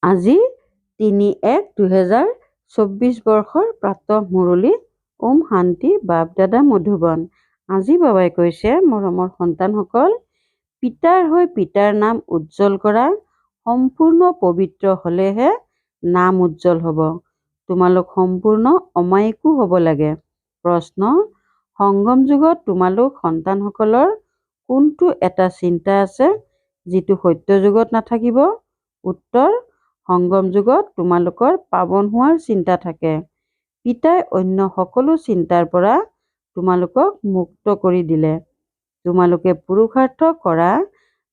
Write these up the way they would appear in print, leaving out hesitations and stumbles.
আজি 3/1/2024 বৰ্ষৰ প্ৰাতঃ মুৰলী। ওম শান্তি। বাপ দাদা মধুবন। আজি বাবাই কৈছে, মৰমৰ সন্তানসকল, পিতাৰ হৈ পিতাৰ নাম উজ্জ্বল কৰা। সম্পূৰ্ণ পবিত্ৰ হ'লেহে নাম উজ্জ্বল হ'ব। তোমালোক সম্পূৰ্ণ অমায়িকো হ'ব লাগে। প্ৰশ্ন: সংগম যুগত তোমালোক সন্তানসকলৰ কোনটো এটা চিন্তা আছে যিটো সত্য যুগত নাথাকিব? উত্তৰ: সংগম যুগত তোমালোকৰ পাৱন হোৱাৰ চিন্তা থাকে। পিতাই অন্য সকলো চিন্তাৰ পৰা তোমালোকক মুক্ত কৰি দিলে। তোমালোকে পুৰুষাৰ্থ কৰা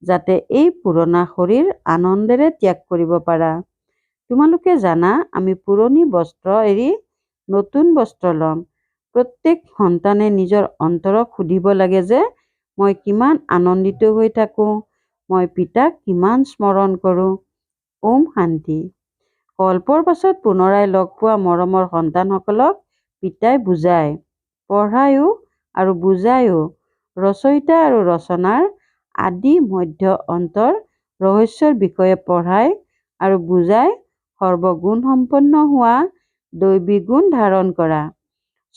যাতে এই পুৰণা শৰীৰ আনন্দেৰে ত্যাগ কৰিব পাৰা। তোমালোকে জানা, আমি পুৰণি বস্ত্ৰ এৰি নতুন বস্ত্ৰ ল'ম। প্ৰত্যেক সন্তানে নিজৰ অন্তৰক সুধিব লাগে যে মই কিমান আনন্দিত হৈ থাকোঁ, মই পিতাক কিমান স্মৰণ কৰোঁ। ওম শান্তি। কল্পৰ পাছত পুনৰাই লগ পোৱা মৰমৰ সন্তানসকলক পিতাই বুজায়, পঢ়ায়ো আৰু বুজায়ো। ৰচয়িতা আৰু ৰচনাৰ আদি মধ্য অন্তৰ ৰহস্যৰ বিষয়ে পঢ়ায় আৰু বুজায়। সৰ্বগুণসম্পন্ন হোৱা, দৈবী গুণ ধাৰণ কৰা।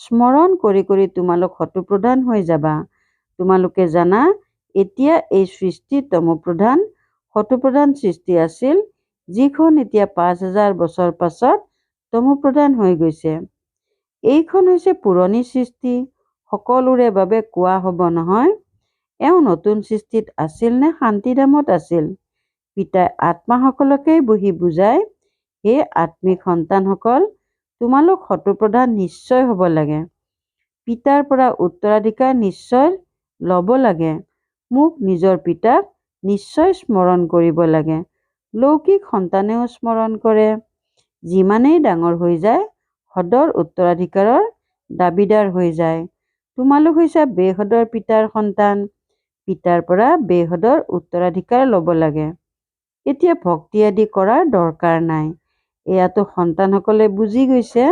স্মৰণ কৰি কৰি তোমালোক শতপ্ৰধান হৈ যাবা। তোমালোকে জানা, এতিয়া এই সৃষ্টি তমোপ্ৰধান শতপ্ৰধান সৃষ্টি আছিল, যিখন এতিয়া 5000 বছৰ পাছত তমোপ্ৰধান হৈ গৈছে। এইখন হৈছে পুৰণি সৃষ্টি। সকলোৰে বাবে কোৱা হ'ব নহয়, এওঁ নতুন সৃষ্টিত আছিল নে শান্তিধামত আছিল? পিতাই আত্মাসকলকেই বহি বুজায়, হে আত্মিক সন্তানসকল, তোমালোক শতপ্ৰধান নিশ্চয় হ'ব লাগে। পিতাৰ পৰা উত্তৰাধিকাৰ নিশ্চয় ল'ব লাগে। মোক নিজৰ পিতাক নিশ্চয় স্মৰণ কৰিব লাগে। লৌকিক সন্তানেও স্মৰণ কৰে। যিমানেই ডাঙৰ হৈ যায়, সদৰ উত্তৰাধিকাৰৰ দাবীদাৰ হৈ যায়। তোমালোক হৈছে বেহদৰ পিতাৰ সন্তান। পিতাৰ পৰা বেহদৰ উত্তৰাধিকাৰ ল'ব লাগে। এতিয়া ভক্তি আদি কৰাৰ দৰকাৰ নাই। এয়াতো সন্তানসকলে বুজি গৈছে।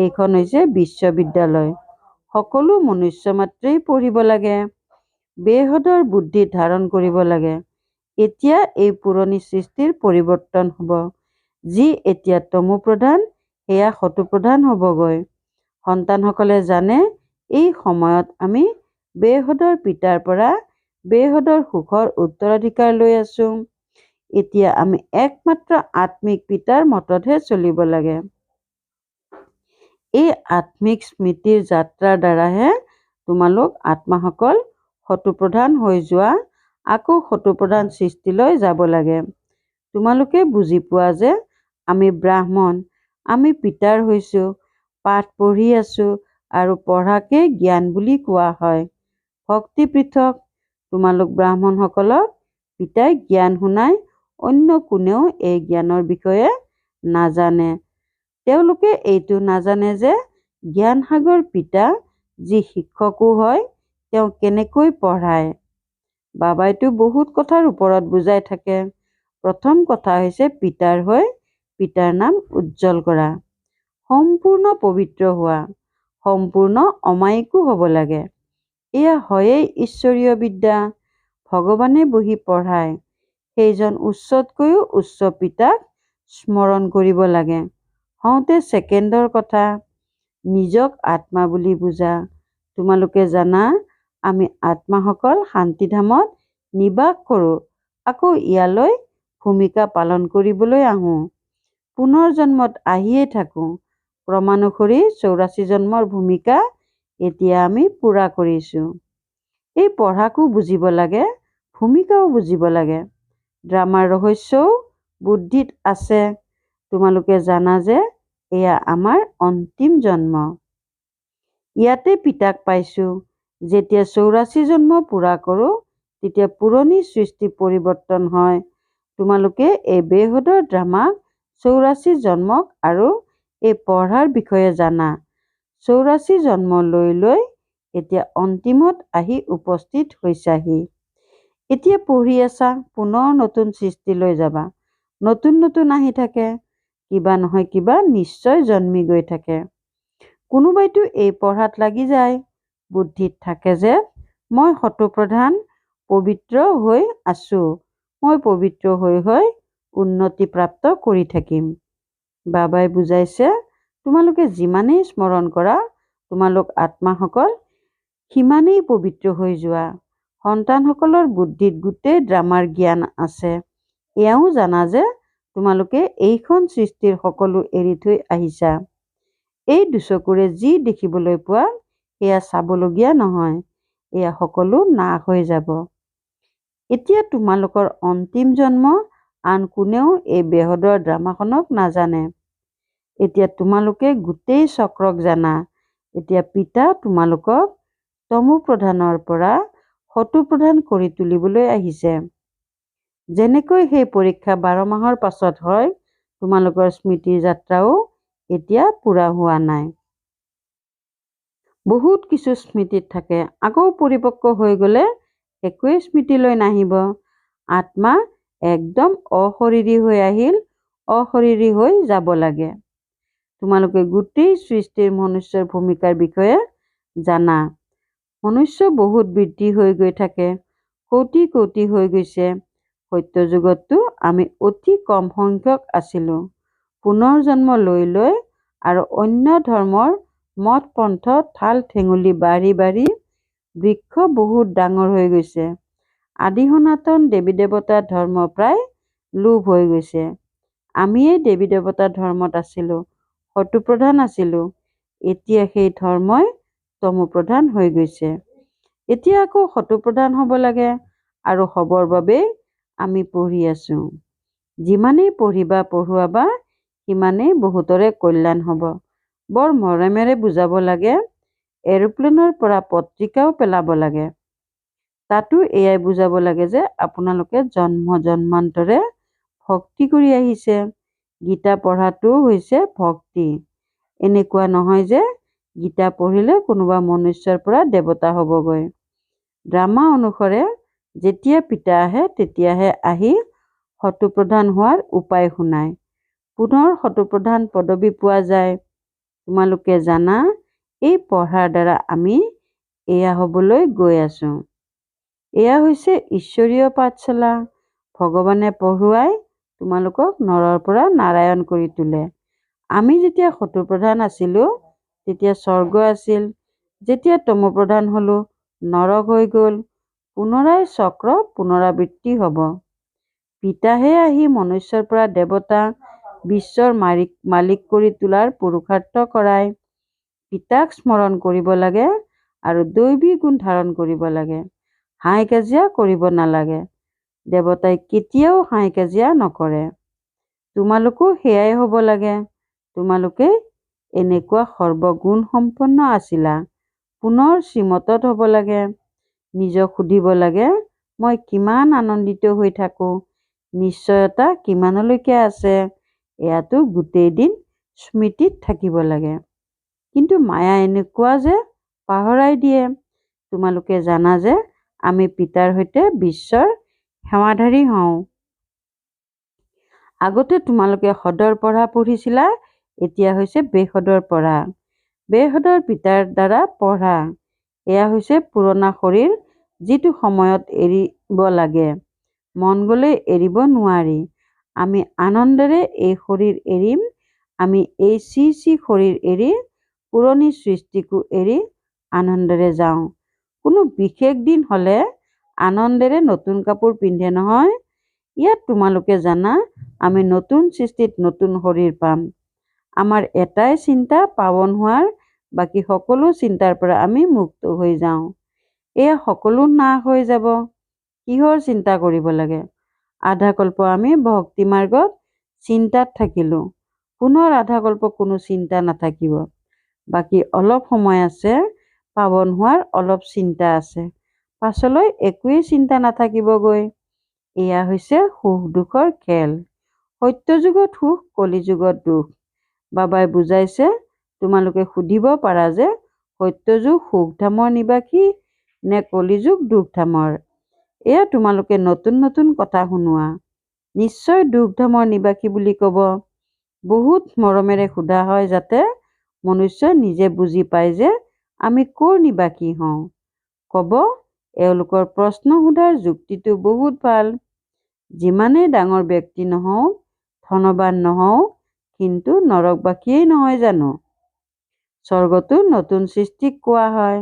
এইখন হৈছে বিশ্ববিদ্যালয়। সকলো মনুষ্য মাত্ৰেই পঢ়িব লাগে। বেহদৰ বুদ্ধি ধাৰণ কৰিব লাগে। এতিয়া এই পুৰণি সৃষ্টিৰ পৰিৱৰ্তন হ'ব। যি এতিয়া তমোপ্ৰধান, সেয়া শতপ্ৰধান হ'বগৈ। সন্তানসকলে জানে, এই সময়ত আমি বেহদৰ পিতাৰ পৰা বেহদৰ সুখৰ উত্তৰাধিকাৰ লৈ আছো। এতিয়া আমি একমাত্ৰ আত্মিক পিতাৰ মততহে চলিব লাগে। এই আত্মিক স্মৃতিৰ যাত্ৰাৰ দ্বাৰাহে তোমালোক আত্মাসকল শতপ্ৰধান হৈ যোৱা, আকৌ শতপ্ৰধান সৃষ্টিলৈ যাব লাগে। তোমালোকে বুজি পোৱা যে আমি ব্ৰাহ্মণ, আমি পিতাৰ হৈছো, পাঠ পঢ়ি আছো আৰু পঢ়াকে জ্ঞান বুলি কোৱা হয়। ভক্তি পৃথক। তোমালোক ব্ৰাহ্মণসকলক পিতাই জ্ঞান শুনায়, অন্য কোনেও এই জ্ঞানৰ বিষয়ে নাজানে। তেওঁলোকে এইটো নাজানে যে জ্ঞানসাগৰ পিতা, যি শিক্ষকো হয়, তেওঁ কেনেকৈ পঢ়ায়। বাবাইতো বহুত কথাৰ ওপৰত বুজাই থাকে। প্ৰথম কথা হৈছে পিতাৰ হৈ পিতাৰ নাম উজ্জ্বল কৰা, সম্পূৰ্ণ পবিত্ৰ হোৱা, সম্পূৰ্ণ অমায়িকো হ'ব লাগে। এয়া হয়েই ঈশ্বৰীয় বিদ্যা। ভগৱানে বহি পঢ়ায়। সেইজন উচ্চতকৈও উচ্চ পিতাক স্মৰণ কৰিব লাগে। হওঁতে ছেকেণ্ডৰ কথা, নিজক আত্মা বুলি বুজা। তোমালোকে জানা, আমি আত্মাসকল শান্তিধামত নিবাস কৰোঁ, আকৌ ইয়ালৈ ভূমিকা পালন কৰিবলৈ আহোঁ। পুনৰ জন্মত আহিয়েই থাকোঁ। ক্ৰমানুসৰি 84 জন্মৰ ভূমিকা এতিয়া আমি পূৰা কৰিছোঁ। এই পঢ়াকো বুজিব লাগে, ভূমিকাও বুজিব লাগে। ড্ৰামাৰ ৰহস্যও বুদ্ধিত আছে। তোমালোকে জানা যে এয়া আমাৰ অন্তিম জন্ম। ইয়াতে পিতাক পাইছোঁ। যেতিয়া 84 জন্ম পূৰা কৰোঁ, তেতিয়া পুৰণি সৃষ্টি পৰিৱৰ্তন হয়। তোমালোকে এই বেহদৰ ড্ৰামাক 84 জন্মক আৰু এই পঢ়াৰ বিষয়ে জানা। 84 জন্ম লৈ লৈ এতিয়া অন্তিমত আহি উপস্থিত হৈছাহি। এতিয়া পঢ়ি আছা, পুনৰ নতুন সৃষ্টিলৈ যাবা। নতুন নতুন আহি থাকে। কিবা নহয় কিবা নিশ্চয় জন্মি গৈ থাকে। কোনোবাইতো এই পঢ়াত লাগি যায়। বুদ্ধিত থাকে যে মই শতপ্ৰধান পবিত্ৰ হৈ আছো। মই পবিত্ৰ হৈ হৈ উন্নতিপ্ৰাপ্ত কৰি থাকিম। বাবাই বুজাইছে, তোমালোকে যিমানেই স্মৰণ কৰা তোমালোক আত্মাসকল সিমানেই পবিত্ৰ হৈ যোৱা। সন্তানসকলৰ বুদ্ধিত গোটেই ড্ৰামাৰ জ্ঞান আছে। এয়াও জানা যে তোমালোকে এইখন সৃষ্টিৰ সকলো এৰি থৈ আহিছা। এই দুচকুৰে যি দেখিবলৈ পোৱা সেয়া চাবলগীয়া নহয়, এয়া সকলো নাশ হৈ যাব। এতিয়া তোমালোকৰ অন্তিম জন্ম। আন কোনেও এই বেহদৰ ড্ৰামাখনক নাজানে। এতিয়া তোমালোকে গোটেই চক্ৰক জানা। এতিয়া পিতা তোমালোকক তমোপ্ৰধানৰ পৰা সতোপ্ৰধান কৰি তুলিবলৈ আহিছে। যেনেকৈ সেই পৰীক্ষা 12 মাহৰ পাছত হয়, তোমালোকৰ স্মৃতিৰ যাত্ৰাও এতিয়া পূৰা হোৱা নাই। বহুত কিছু স্মৃতিত থাকে, আকৌ পৰিপক্ক হৈ গ'লে একোৱেই স্মৃতিলৈ নাহিব। আত্মা একদম অশৰীৰী হৈ আহিল, অশৰীৰী হৈ যাব লাগে। তোমালোকে গোটেই সৃষ্টিৰ মনুষ্যৰ ভূমিকাৰ বিষয়ে জানা। মনুষ্য বহুত বৃদ্ধি হৈ গৈ থাকে, কোটি কোটি হৈ গৈছে। সত্যযুগততো আমি অতি কম সংখ্যক আছিলোঁ। পুনৰ জন্ম লৈ লৈ আৰু অন্য ধৰ্মৰ মঠ পন্থ ঠাল ঠেঙুলি বাঢ়ি বাঢ়ি বৃক্ষ বহুত ডাঙৰ হৈ গৈছে। আদি সনাতন দেৱী দেৱতাৰ ধৰ্ম প্ৰায় লোপ হৈ গৈছে। আমিয়েই দেৱী দেৱতাৰ ধৰ্মত আছিলোঁ, সতোপ্ৰধান আছিলোঁ। এতিয়া সেই ধৰ্মই তমোপ্ৰধান হৈ গৈছে। এতিয়া আকৌ সতোপ্ৰধান হ'ব লাগে আৰু হ'বৰ বাবেই আমি পঢ়ি আছোঁ। যিমানেই পঢ়িবা পঢ়ুৱাবা সিমানেই বহুতৰে কল্যাণ হ'ব। বৰ মৰমেৰে বুজাব লাগে। এৰোপ্লেনৰ পৰা পত্ৰিকাও পেলাব লাগে। তাতো এয়াই বুজাব লাগে যে আপোনালোকে জন্ম জন্মান্তৰে ভক্তি কৰি আহিছে। গীতা পঢ়াটো হৈছে ভক্তি। এনেকুৱা নহয় যে গীতা পঢ়িলে কোনোবা মনুষ্যৰ পৰা দেৱতা হ'বগৈ। ড্ৰামা অনুসাৰে যেতিয়া পিতা আহে তেতিয়াহে আহি সতোপ্ৰধান হোৱাৰ উপায় শুনায়। পুনৰ সতোপ্ৰধান পদবী পোৱা যায়। তোমালোকে জানা, এই পঢ়াৰ দ্বাৰা আমি এয়া হ'বলৈ গৈ আছোঁ। এয়া হৈছে ঈশ্বৰীয় পাঠশালা। ভগৱানে পঢ়ুৱাই তোমালোকক নৰৰ পৰা নাৰায়ণ কৰি তোলে। আমি যেতিয়া সতোপ্ৰধান আছিলোঁ তেতিয়া স্বৰ্গ আছিল। যেতিয়া তমোপ্ৰধান হ'লোঁ নৰক হৈ গ'ল। পুনৰাই চক্ৰ পুনৰাবৃত্তি হ'ব। পিতাহে আহি মনুষ্যৰ পৰা দেৱতা, বিশ্বৰ মালিক কৰি তোলাৰ পুৰুষাৰ্থ কৰায়। পিতাক স্মৰণ কৰিব লাগে আৰু দৈৱী গুণ ধাৰণ কৰিব লাগে। হাই কাজিয়া কৰিব নালাগে। দেৱতাই কেতিয়াও হাই কাজিয়া নকৰে। তোমালোকো সেয়াই হ'ব লাগে। তোমালোকে এনেকুৱা সৰ্বগুণ সম্পন্ন আছিলা। পুনৰ শ্ৰীমতত হ'ব লাগে। নিজক সুধিব লাগে, মই কিমান আনন্দিত হৈ থাকোঁ, নিশ্চয়তা কিমানলৈকে আছে। এয়াতো গোটেই দিন স্মৃতিত থাকিব লাগে। কিন্তু মায়া এনেকুৱা যে পাহৰাই দিয়ে। তোমালোকে জানা যে আমি পিতাৰ সৈতে বিশ্বৰ সেৱাধাৰী হওঁ। আগতে তোমালোকে সদৰ পঢ়া পঢ়িছিলা, এতিয়া হৈছে বেসদৰ পঢ়া। বেসদৰ পিতাৰ দ্বাৰা পঢ়া। এয়া হৈছে পুৰণা শৰীৰ, যিটো সময়ত এৰিব লাগে। মন গ'লে এৰিব নোৱাৰি। আমি আনন্দেৰে এই শৰীৰ এৰিম। আমি এই চি শৰীৰ এৰি পুৰণি সৃষ্টিকো এৰি আনন্দেৰে যাওঁ। কোনো বিশেষ দিন হ'লে আনন্দেৰে নতুন কাপোৰ পিন্ধে নহয়। ইয়াত তোমালোকে জানা, আমি নতুন সৃষ্টিত নতুন শৰীৰ পাম। আমাৰ এটাই চিন্তা পাৱন হোৱাৰ, বাকী সকলো চিন্তাৰ পৰা আমি মুক্ত হৈ যাওঁ। এয়া সকলো নাশ হৈ যাব। কিহৰ চিন্তা কৰিব লাগে? আধা কল্প আমি ভক্তি মাৰ্গত চিন্তাত থাকিলোঁ। পুনৰ আধা কল্প কোনো চিন্তা নাথাকিব। বাকী অলপ সময় আছে, পাৱন হোৱাৰ অলপ চিন্তা আছে। পাছলৈ একোৱেই চিন্তা নাথাকিবগৈ। এয়া হৈছে সুখ দুখৰ খেল। সত্যযুগত সুখ, কলিযুগত দুখ। বাবাই বুজাইছে, তোমালোকে সুধিব পাৰা যে সত্যযুগ সুখধামৰ নিবাসী নে কলিযুগ দুখধামৰ। এয়া তোমালোকে নতুন নতুন কথা শুনোৱা। নিশ্চয় দুখধামৰ নিবাসী বুলি ক'ব। বহুত মৰমেৰে সোধা হয় যাতে মনুষ্যই নিজে বুজি পায় যে আমি ক'ৰ নিবাসী হওঁ। ক'ব, এওঁলোকৰ প্ৰশ্ন সোধাৰ যুক্তিটো বহুত ভাল। যিমানেই ডাঙৰ ব্যক্তি নহওঁ, ধনবান নহওঁ, কিন্তু নৰকবাসীয়েই নহয় জানো? স্বৰ্গটো নতুন সৃষ্টিক কোৱা হয়।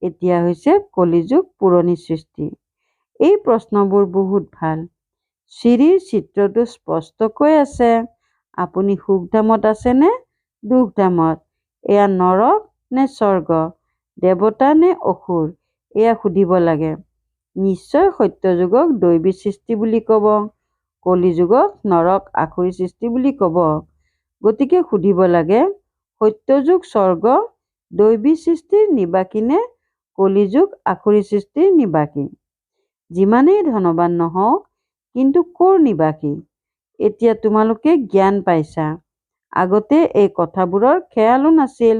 এতিয়া হৈছে কলিযুগ পুৰণি সৃষ্টি। এই প্ৰশ্নবোৰ বহুত ভাল। শ্ৰীৰ চিত্ৰটো স্পষ্টকৈ আছে। আপুনি সুখধামত আছেনে দুখধামত? এয়া নৰক নে স্বৰ্গ? দেৱতা নে অসুৰ? এয়া সুধিব লাগে। নিশ্চয় সত্যযুগক দৈৱী সৃষ্টি বুলি ক'ব, কলিযুগক নৰক আসুৰী সৃষ্টি বুলি ক'ব। গতিকে সুধিব লাগে, সত্যযুগ স্বৰ্গ দৈৱী সৃষ্টিৰ নিবাসী নে কলিযুগ আসুৰী সৃষ্টিৰ নিবাসী? যিমানেই ধনবান নহওক, কিন্তু ক'ৰ নিবাসী? এতিয়া তোমালোকে জ্ঞান পাইছা। আগতে এই কথাবোৰৰ খেয়ালো নাছিল।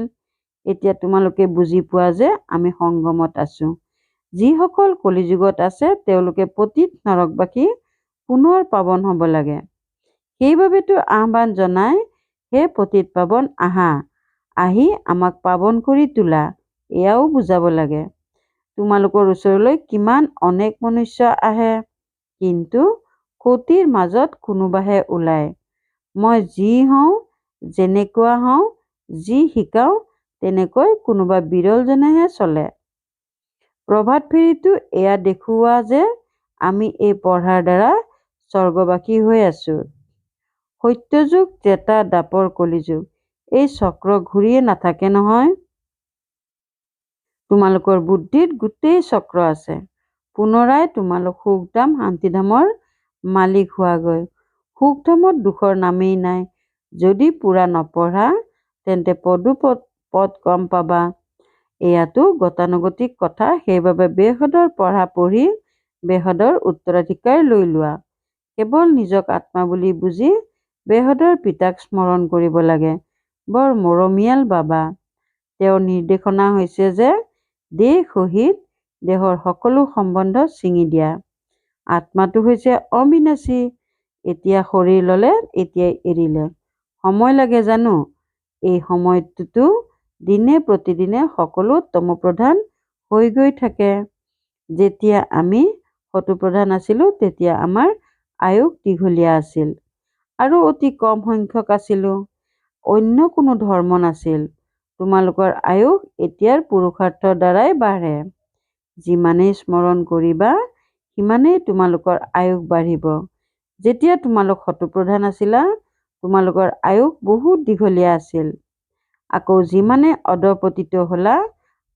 এতিয়া তোমালোকে বুজি পোৱা যে আমি সংগমত আছো। যিসকল কলিযুগত আছে তেওঁলোকে পতিত নৰকবাসী পুনৰ পাৱন হ'ব লাগে। সেইবাবেতো আহ্বান জনাই, হে পতিত পাৱন আহা, আহি আমাক পাৱন কৰি তোলা, এয়াও বুজাব লাগে। তোমালোকৰ ওচৰলৈ কিমান অনেক মনুষ্য আহে, কিন্তু কোটিৰ মাজত কোনোবাহে ওলায়। মই যি হওঁ, যেনেকুৱা হওঁ, যি শিকাওঁ, তেনেকৈ কোনোবা বিৰলজনেহে চলে। প্ৰভাত ফেৰীটো এয়া দেখুওৱা যে আমি এই পঢ়াৰ দ্বাৰা স্বৰ্গবাসী হৈ আছো। সত্যযুগ, ত্ৰেতা, দ্বাপৰ, কলিযুগ, এই চক্ৰ ঘূৰিয়ে নাথাকে নহয়। তোমালোকৰ বুদ্ধিত গোটেই চক্ৰ আছে। পুনৰাই তোমালোক সুখধাম শান্তিধামৰ মালিক হোৱাগৈ। সুখধামত দুখৰ নামেই নাই। যদি পুৰা নপঢ়া তেন্তে পদ কম পাবা। এয়াতো গতানুগতিক কথা। সেইবাবে বেহদৰ পঢ়া পঢ়ি বেহদৰ উত্তৰাধিকাৰ লৈ লোৱা। কেৱল নিজক আত্মা বুলি বুজি বেহদৰ পিতাক স্মৰণ কৰিব লাগে। বৰ মৰমীয়াল বাবা। তেওঁৰ নিৰ্দেশনা হৈছে যে দেহ সহিত দেহৰ সকলো সম্বন্ধ ছিঙি দিয়া। আত্মাটো হৈছে অবিনাশী। এতিয়া শৰীৰ ল'লে, এতিয়াই এৰিলে। সময় লাগে জানো? এই সময়টোতো দিনে প্ৰতিদিনে সকলো তমোপ্ৰধান হৈ গৈ থাকে। যেতিয়া আমি শত্ৰুপ্ৰধান আছিলো তেতিয়া আমাৰ আয়ুস দীঘলীয়া আছিল আৰু অতি কম সংখ্যক আছিলো। অন্য কোনো ধৰ্ম নাছিল। তোমালোকৰ আয়ুস এতিয়াৰ পুৰুষাৰ্থৰ দ্বাৰাই বাঢ়ে। যিমানেই স্মৰণ কৰিবা সিমানেই তোমালোকৰ আয়ুস বাঢ়িব। যেতিয়া তোমালোক শত্ৰুপ্ৰধান আছিলা তোমালোকৰ আয়ুস বহুত দীঘলীয়া আছিল। আকৌ যিমানে অধঃপতিত হলা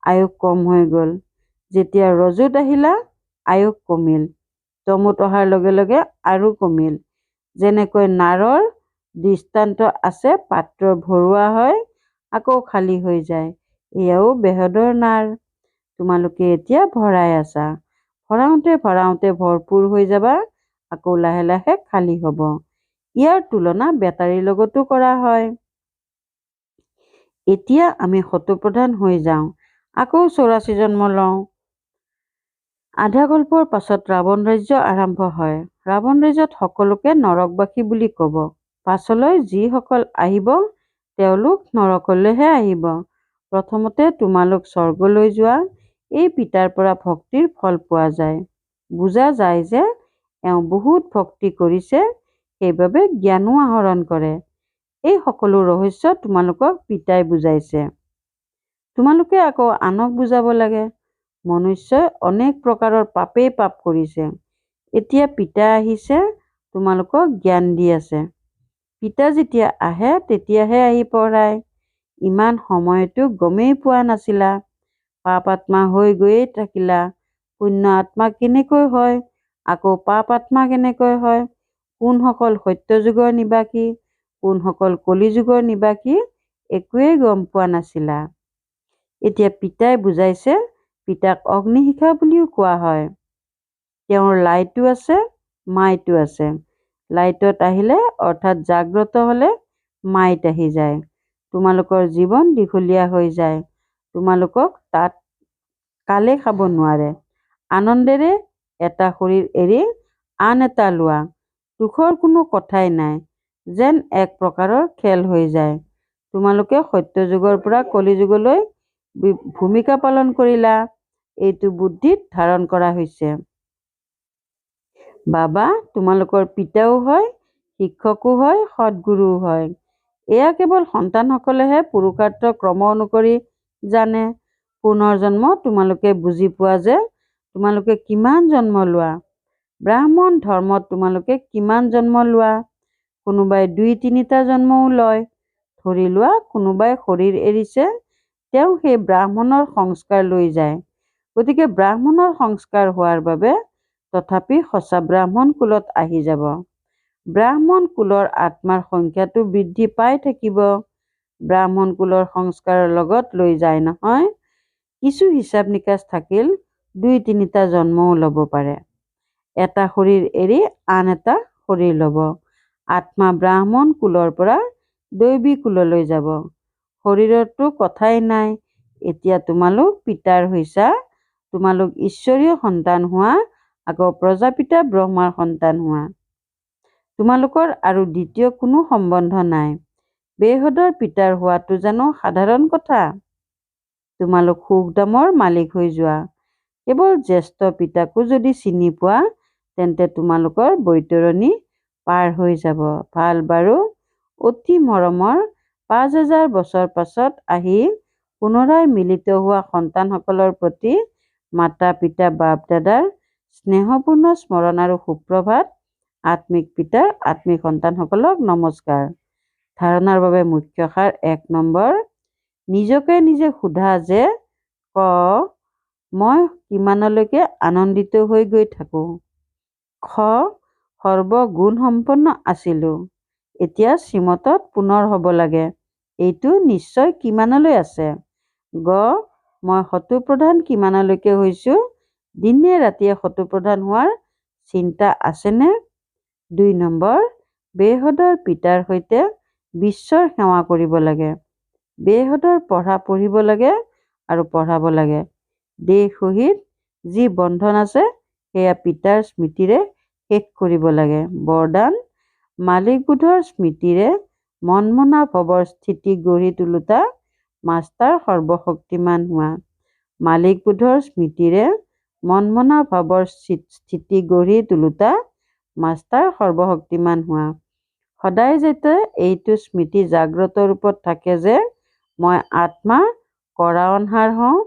আয়ুস কম হৈ গ'ল। যেতিয়া ৰজোত আহিলা আয়ুস কমিল। তমোত অহাৰ লগে লগে আৰু কমিল। যেনেকৈ নাড়ৰ দৃষ্টান্ত আছে, পাত্ৰ ভৰোৱা হয় আকৌ খালী হৈ যায়। এয়াও বেহদৰ নাড়। তোমালোকে এতিয়া ভৰাই আছা। ভৰাওঁতে ভৰাওঁতে ভৰপূৰ হৈ যাবা, আকৌ লাহে লাহে খালী হ'ব। ইয়াৰ তুলনা বেটাৰীৰ লগতো কৰা হয়। এতিয়া আমি শত্ৰুপ্ৰধান হৈ যাওঁ, আকৌ 84 জন্ম লওঁ। আধা কল্পৰ পাছত ৰাৱণ ৰাজ্য আৰম্ভ হয়। ৰাৱণ ৰাজ্যত সকলোকে নৰকবাসী বুলি ক'ব। পাছলৈ যিসকল আহিব তেওঁলোক নৰকলৈহে আহিব। প্ৰথমতে তোমালোক স্বৰ্গলৈ যোৱা। এই পিতাৰ পৰা ভক্তিৰ ফল পোৱা যায়। বুজা যায় যে এওঁ বহুত ভক্তি কৰিছে, সেইবাবে জ্ঞানো আহৰণ কৰে। এই সকলো ৰহস্য তোমালোকক পিতাই বুজাইছে। তোমালোকে আকৌ আনক বুজাব লাগে। মনুষ্যই অনেক প্ৰকাৰৰ পাপেই পাপ কৰিছে। এতিয়া পিতা আহিছে, তোমালোকক জ্ঞান দি আছে। পিতা যেতিয়া আহে তেতিয়াহে আহি পঢ়ায়। ইমান সময়তো গমেই পোৱা নাছিলা। পাপ আত্মা হৈ গৈয়ে থাকিলা। পুণ্য আত্মা কেনেকৈ হয়, আকৌ পাপ আত্মা কেনেকৈ হয়, কোনসকল সত্যযুগৰ নিবাসী, কোনসকল কলিযুগৰ নিবাসী, একোৱেই গম পোৱা নাছিলা। এতিয়া পিতাই বুজাইছে। পিতাক অগ্নিশিখা বুলিও কোৱা হয়। তেওঁৰ লাইটো আছে, মাইটো আছে। লাইটত আহিলে অৰ্থাৎ জাগ্ৰত হলে মাইত আহি যায়। তোমালোকৰ জীৱন দীঘলীয়া হৈ যায়। তোমালোকক তাত কালে খাব নোৱাৰে। আনন্দেৰে এটা শৰীৰ এৰি আন এটা লোৱা। দুখৰ কোনো কথাই নাই। যেন এক প্ৰকাৰৰ খেল হৈ যায়। তোমালোকে সত্যযুগৰ পৰা কলিযুগলৈ ভূমিকা পালন কৰিলা। এইটো বুদ্ধিত ধাৰণ কৰা হৈছে। বাবা তোমালোকৰ পিতাও হয়, শিক্ষকো হয়, সৎগুৰুও হয়। এয়া কেৱল সন্তানসকলেহে পুৰুষাৰ্থ ক্ৰম অনুসৰি জানে। পুনৰ জন্ম তোমালোকে বুজি পোৱা যে তোমালোকে কিমান জন্ম লোৱা। ব্ৰাহ্মণ ধৰ্মত তোমালোকে কিমান জন্ম লোৱা। কোনোবাই 2-3টা জন্মও লয়। ধৰি লোৱা কোনোবাই শৰীৰ এৰিছে, তেওঁ সেই ব্ৰাহ্মণৰ সংস্কাৰ লৈ যায়। গতিকে ব্ৰাহ্মণৰ সংস্কাৰ হোৱাৰ বাবে তথাপি সঁচা ব্ৰাহ্মণ কুলত আহি যাব। ব্ৰাহ্মণ কুলৰ আত্মাৰ সংখ্যাটো বৃদ্ধি পাই থাকিব। ব্ৰাহ্মণ কুলৰ সংস্কাৰৰ লগত লৈ যায় নহয়। কিছু হিচাপ নিকাচ থাকিল 2-3টা জন্মও ল'ব পাৰে। এটা শৰীৰ এৰি আন এটা শৰীৰ ল'ব। আত্মা ব্ৰাহ্মণ কুলৰ পৰা দৈৱী কুললৈ যাব। শৰীৰতো কথাই নাই। এতিয়া তোমালোক পিতাৰ হৈছা, তোমালোক ঈশ্বৰীয় সন্তান হোৱা, আকৌ প্ৰজাপিতা ব্ৰহ্মাৰ সন্তান হোৱা। তোমালোকৰ আৰু দ্বিতীয় কোনো সম্বন্ধ নাই। বেহদৰ পিতাৰ হোৱাটো জানো সাধাৰণ কথা? তোমালোক সুখধামৰ মালিক হৈ যোৱা। কেৱল জ্যেষ্ঠ পিতাকো যদি চিনি পোৱা, তেন্তে তোমালোকৰ বৈতৰণি পাৰ হৈ যাব। ভাল বাৰু, অতি মৰমৰ 5000 বছৰ পাছত আহি পুনৰাই মিলিত হোৱা সন্তানসকলৰ প্ৰতি মাতা পিতা বাপ দাদাৰ স্নেহপূৰ্ণ স্মৰণ আৰু সুপ্ৰভাত। আত্মিক পিতাৰ আত্মিক সন্তানসকলক নমস্কাৰ। ধাৰণাৰ বাবে মুখ্য সাৰ 1 নম্বৰ, নিজকে নিজে সোধা যে ক মই কিমানলৈকে আনন্দিত হৈ গৈ থাকোঁ। খ সৰ্বগুণসম্পন্ন আছিলোঁ, এতিয়া শ্ৰীমতত পুনৰ হ'ব লাগে, এইটো নিশ্চয় কিমানলৈ আছে। গ মই শত্ৰুপ্ৰধান কিমানলৈকে হৈছোঁ, দিনে ৰাতিয়ে শত্ৰুপ্ৰধান হোৱাৰ চিন্তা আছেনে। 2 নম্বৰ, বেহদৰ পিতাৰ সৈতে বিশ্বৰ সেৱা কৰিব লাগে। বেহদৰ পঢ়া পঢ়িব লাগে আৰু পঢ়াব লাগে। দেহ সহিত যি বন্ধন আছে সেয়া পিতাৰ স্মৃতিৰে শেষ কৰিব লাগে। বৰদান, মালিকবোধৰ স্মৃতিৰে মনমনা ভৱৰ স্থিতি গঢ়ি তোলোতা মাষ্টাৰ সৰ্বশক্তিমান হোৱা। মালিকবোধৰ স্মৃতিৰে মনমনা ভাৱৰ স্থিতি গঢ়ি তোলোতা মাষ্টাৰ সৰ্বশক্তিমান হোৱা। সদায় যাতে এইটো স্মৃতি জাগ্ৰত ৰূপত থাকে যে মই আত্মা, কৰাঅনহাৰ হওঁ,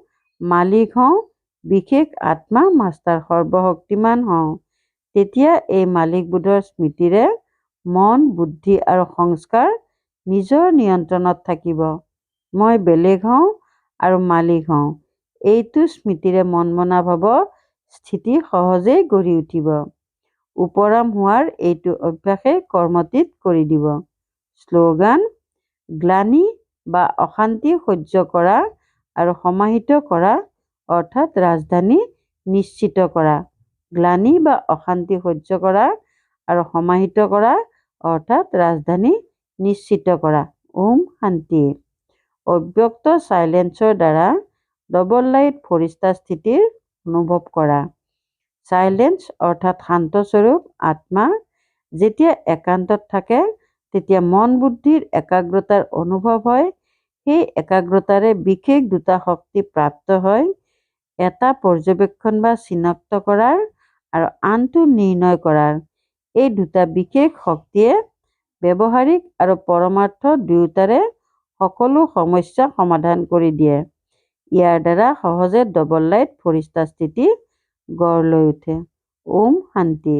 মালিক হওঁ, বিশেষ আত্মা মাষ্টাৰ সৰ্বশক্তিমান হওঁ। তেতিয়া এই মালিকবোধৰ স্মৃতিৰে মন, বুদ্ধি আৰু সংস্কাৰ নিজৰ নিয়ন্ত্ৰণত থাকিব। মই বেলেগ হওঁ আৰু মালিক হওঁ, এইটো স্মৃতিৰে মনমনা ভাৱৰ স্থিতি সহজেই গঢ়ি উঠিব। উপৰাম হোৱাৰ এইটো অভ্যাসে কৰ্মতীত কৰি দিব। শ্লোগান, গ্লানি বা অশান্তি সহ্য কৰা আৰু সমাহিত কৰা অৰ্থাৎ ৰাজধানী নিশ্চিত কৰা। গ্লানি বা অশান্তি সহ্য কৰা আৰু সমাহিত কৰা অৰ্থাৎ ৰাজধানী নিশ্চিত কৰা। ওম শান্তি। অব্যক্ত চাইলেন্সৰ দ্বাৰা ডবল লাইট ফৰিষ্টা স্থিতিৰ অনুভৱ কৰা। চাইলেন্স অৰ্থাৎ শান্তস্বৰূপ আত্মা যেতিয়া একান্তত থাকে তেতিয়া মন বুদ্ধিৰ একাগ্ৰতাৰ অনুভৱ হয়। সেই একাগ্ৰতাৰে বিশেষ 2টা শক্তি প্ৰাপ্ত হয়, এটা পৰ্যবেক্ষণ বা চিনাক্ত কৰাৰ আৰু আনটো নিৰ্ণয় কৰাৰ। এই 2টা বিশেষ শক্তিয়ে ব্যৱহাৰিক আৰু পৰমাৰ্থ দুয়োটাৰে সকলো সমস্যা সমাধান কৰি দিয়ে। ইয়াৰ দ্বাৰা সহজে ডবল লাইট ফৰিষ্টা স্থিতি গঢ় লৈ উঠে। ওম শান্তি।